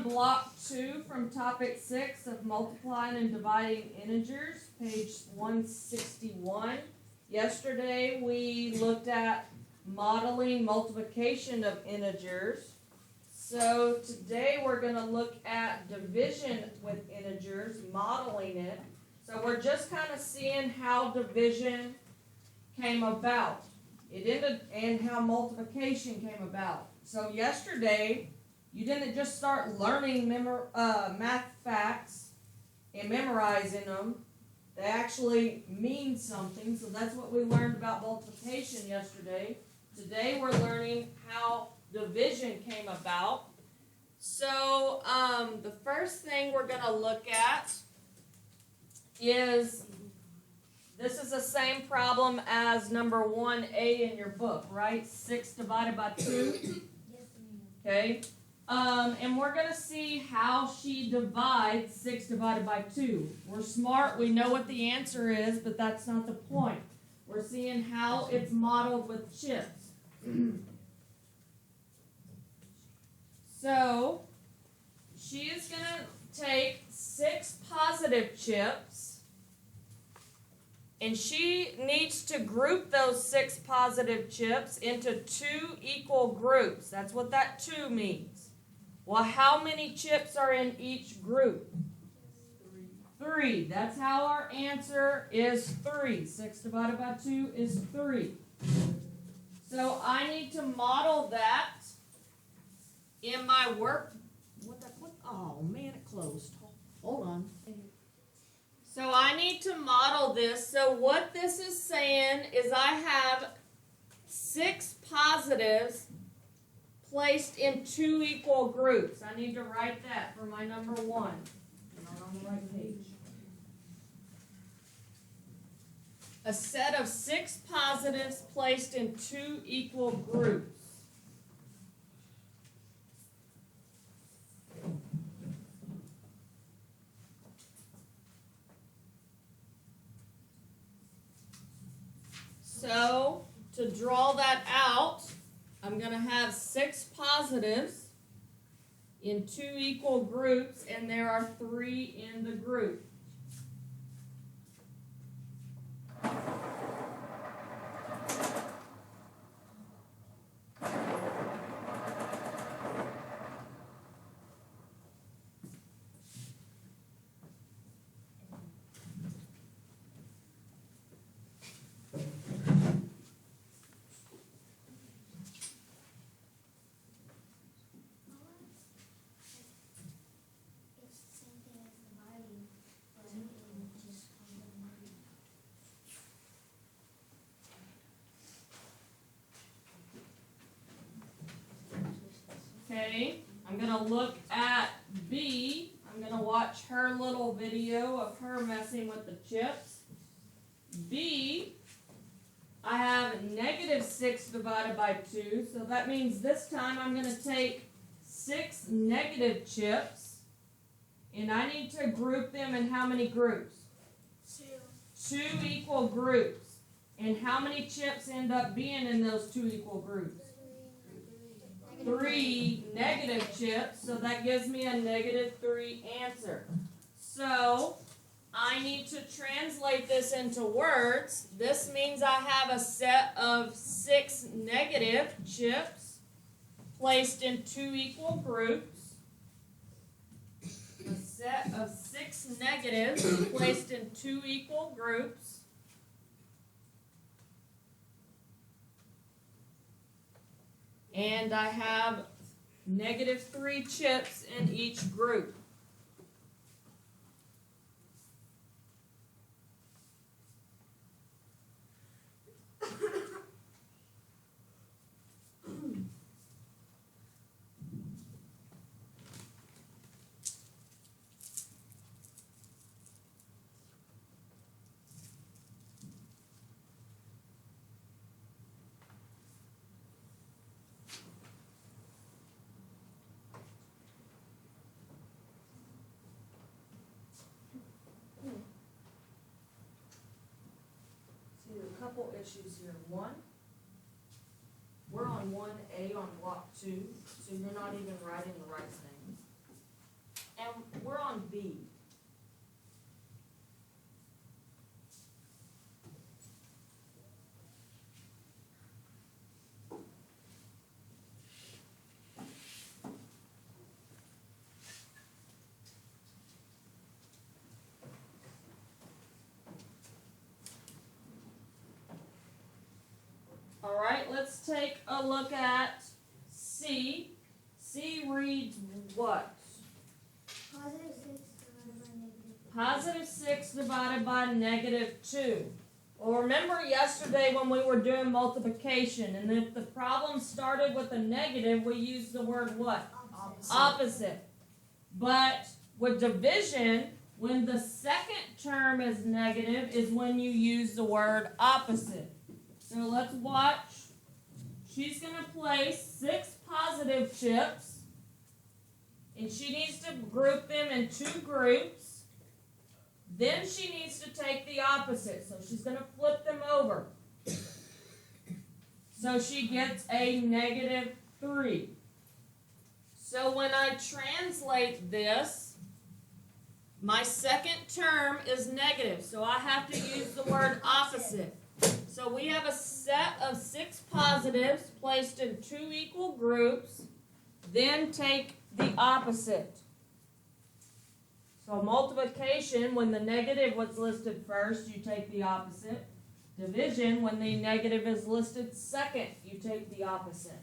on block 2 from topic 6 of multiplying and dividing integers, page 161. Yesterday we looked at modeling multiplication of integers. So today we're going to look at division with integers, modeling it. So we're just kind of seeing how division came about. It ended and how multiplication came about. So yesterday you didn't just start learning math facts and memorizing them. They actually mean something. So that's what we learned about multiplication yesterday. Today we're learning how division came about. So the first thing we're going to look at is, this is the same problem as number 1A in your book, right? 6 divided by 2. Yes, ma'am. Okay. And we're going to see how she divides 6 divided by 2. We're smart. We know what the answer is, but that's not the point. We're seeing how it's modeled with chips. So, she is going to take 6 positive chips, and she needs to group those 6 positive chips into 2 equal groups. That's what that 2 means. Well, how many chips are in each group? 3. That's how our answer is 3. 6 divided by 2 is 3. So I need to model that in my work. Oh man, it closed. Hold on. So I need to model this. So what this is saying is I have 6 positives placed in 2 equal groups. I need to write that for my number 1. Not on the right page. A set of 6 positives placed in 2 equal groups. So, to draw that out, I'm going to have 6 positives in 2 equal groups, and there are 3 in the group. Okay, I'm going to look at B. I'm going to watch her little video of her messing with the chips. B, I have negative 6 divided by 2, so that means this time I'm going to take 6 negative chips, and I need to group them in how many groups? 2 equal groups. And how many chips end up being in those 2 equal groups? 3 negative chips, so that gives me a negative 3 answer. So, I need to translate this into words. This means I have a set of 6 negative chips placed in 2 equal groups. A set of 6 negatives placed in 2 equal groups. And I have negative 3 chips in each group. Couple issues here. One, we're on 1A on block 2, so you're not even writing the right thing. on B? All right, let's take a look at C. C reads what? Positive 6 divided by negative 2. Positive 6 divided by negative 2. Well, remember yesterday when we were doing multiplication, and if the problem started with a negative, we used the word what? Opposite. But with division, when the second term is negative is when you use the word opposite. So let's watch. She's going to place 6 positive chips, and she needs to group them in 2 groups. Then she needs to take the opposite. So she's going to flip them over. So she gets a negative 3. So when I translate this, my second term is negative. So I have to use the word opposite. So we have a set of 6 positives placed in 2 equal groups. Then take the opposite. So multiplication, when the negative was listed first, you take the opposite. Division, when the negative is listed second, you take the opposite.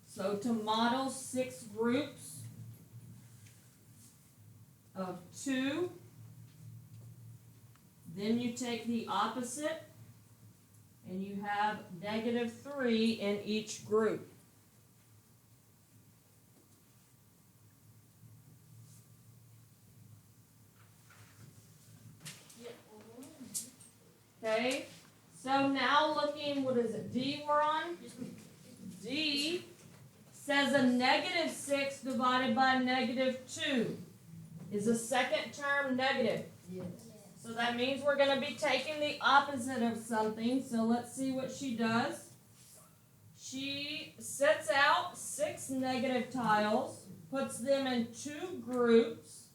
So to model 6 groups of 2, then you take the opposite, and you have negative 3 in each group. Okay, so now looking, what is it, D we're on? D says a negative 6 divided by negative 2. Is the second term negative? Yes. So that means we're going to be taking the opposite of something. So let's see what she does. She sets out 6 negative tiles, puts them in 2 groups.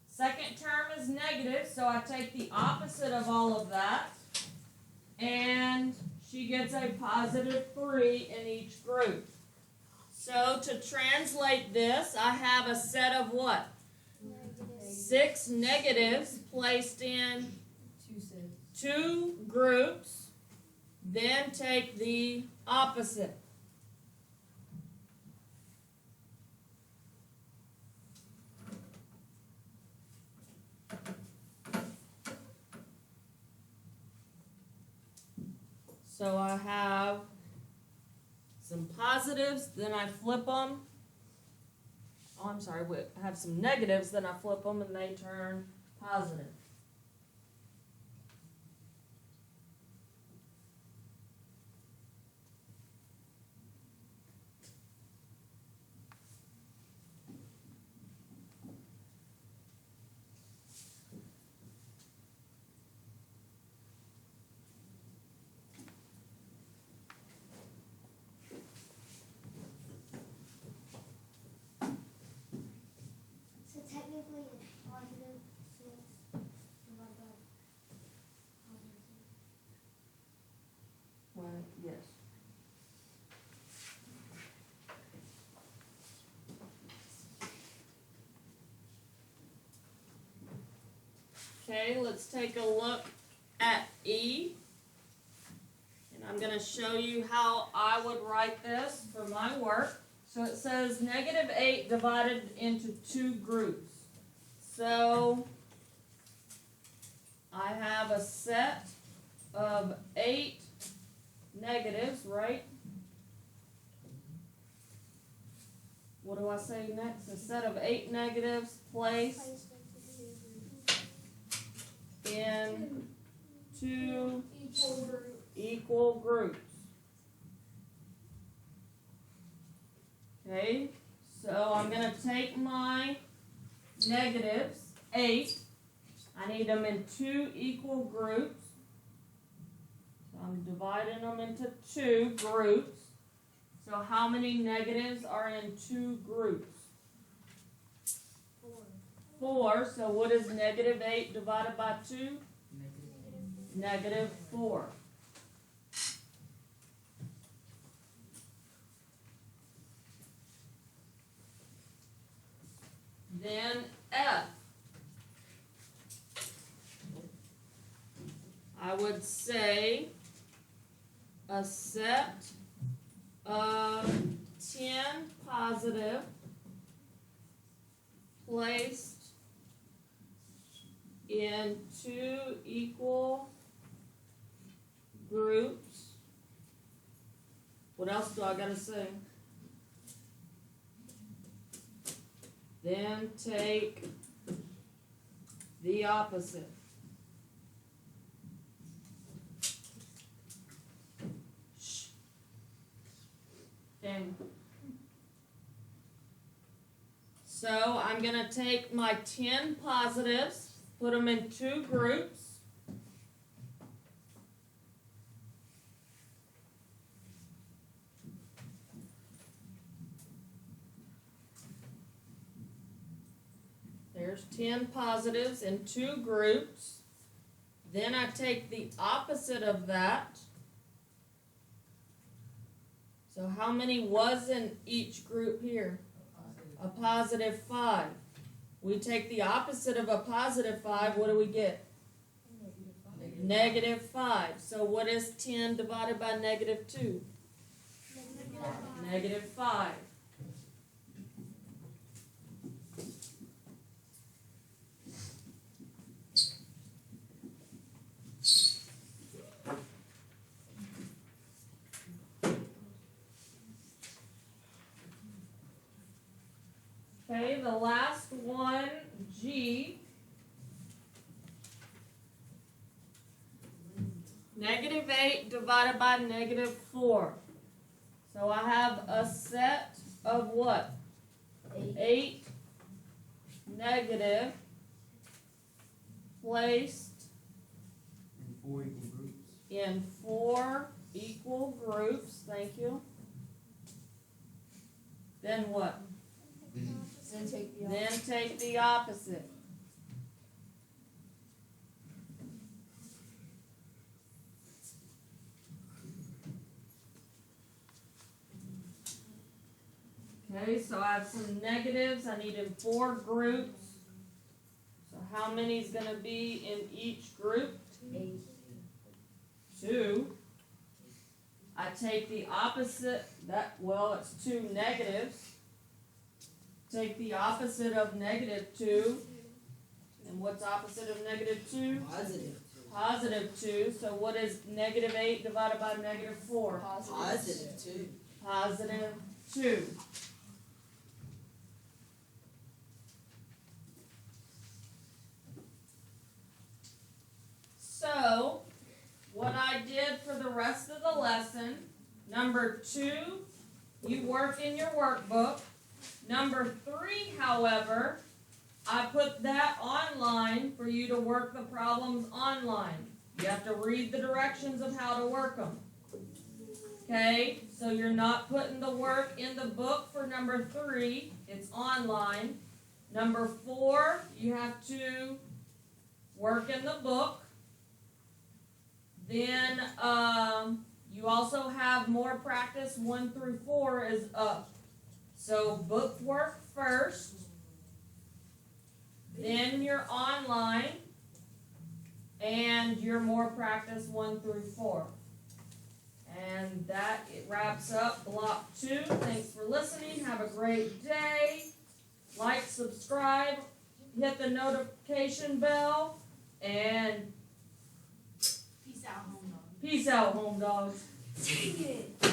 Second term is negative, so I take the opposite of all of that. And she gets a positive 3 in each group. So to translate this, I have a set of what? 6 negatives placed in 2 groups, then take the opposite. So I have some positives, then I flip them. Oh, I'm sorry, I have some negatives, then I flip them and they turn positive. So technically it's positive 6 divided by positive 6. Well, yes. Okay, let's take a look at E. And I'm going to show you how I would write this for my work. So it says negative 8 divided into 2 groups. So I have a set of 8 negatives, right? What do I say next? A set of 8 negatives placed in 2 equal groups. Okay, so I'm going to take my negatives, 8. I need them in 2 equal groups. So I'm dividing them into 2 groups. So how many negatives are in two groups? 4. So what is negative 8 divided by 2? Negative 4. Then F. I would say a set of 10 positive placed in 2 equal groups. What else do I gotta say? Then take the opposite. Okay. So I'm going to take my 10 positives, put them in 2 groups. There's 10 positives in 2 groups. Then I take the opposite of that. So how many was in each group here? A positive 5. We take the opposite of a positive 5, what do we get? Negative 5. So what is 10 divided by negative 2? Negative 5. Okay, the last one, G. Negative 8 divided by negative 4. So I have a set of what? 8 negative placed in 4 equal groups. Thank you. Then what? Then take the opposite. Okay, so I have some negatives. I need in 4 groups. So how many is going to be in each group? 2. I take the opposite. It's 2 negatives. Take the opposite of negative 2. And what's opposite of negative 2? Positive. Positive 2. So what is negative 8 divided by negative 4? Positive 2. Positive 2. So, what I did for the rest of the lesson, number 2, you work in your workbook. Number 3, however, I put that online for you to work the problems online. You have to read the directions of how to work them. Okay, so you're not putting the work in the book for number 3. It's online. Number 4, you have to work in the book. Then you also have more practice. 1 through 4 is up. So book work first, then your online, and your more practice 1 through 4. And that wraps up block 2. Thanks for listening. Have a great day. Like, subscribe, hit the notification bell, and Peace out, home dog. peace out, home dogs. Dang it.